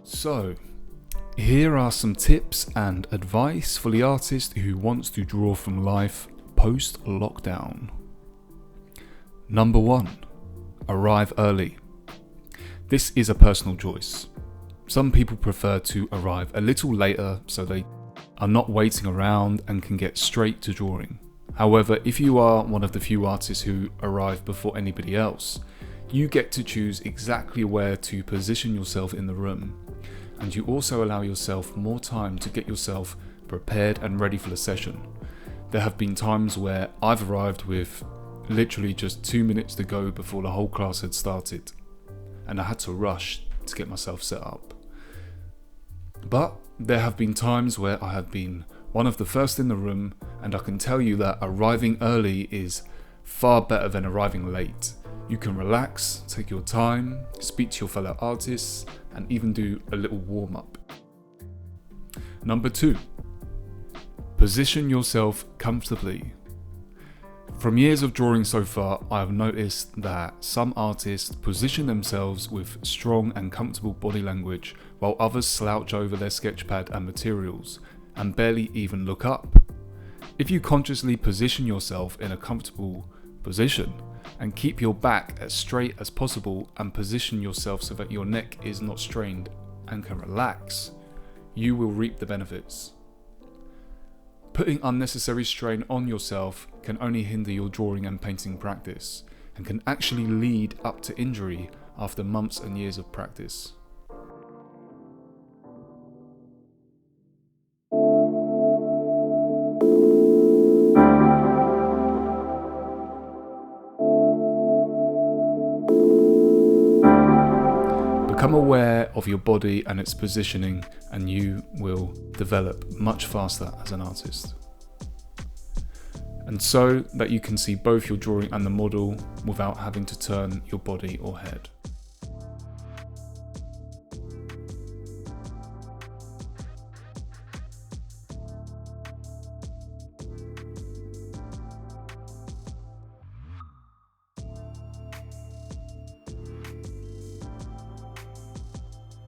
So, here are some tips and advice for the artist who wants to draw from life post-lockdown. Number 1. Arrive early. This is a personal choice. Some people prefer to arrive a little later so they are not waiting around and can get straight to drawing. However, if you are one of the few artists who arrive before anybody else, you get to choose exactly where to position yourself in the room, and you also allow yourself more time to get yourself prepared and ready for the session. There have been times where I've arrived with literally just 2 minutes to go before the whole class had started, and I had to rush to get myself set up. But there have been times where I have been one of the first in the room, and I can tell you that arriving early is far better than arriving late. You can relax, take your time, speak to your fellow artists, and even do a little warm-up. Number 2. Position yourself comfortably. From years of drawing so far, I have noticed that some artists position themselves with strong and comfortable body language, while others slouch over their sketchpad and materials and barely even look up. If you consciously position yourself in a comfortable position and keep your back as straight as possible and position yourself so that your neck is not strained and can relax, you will reap the benefits. Putting unnecessary strain on yourself can only hinder your drawing and painting practice, and can actually lead up to injury after months and years of practice. Become aware of your body and its positioning, and you will develop much faster as an artist. And so that you can see both your drawing and the model without having to turn your body or head.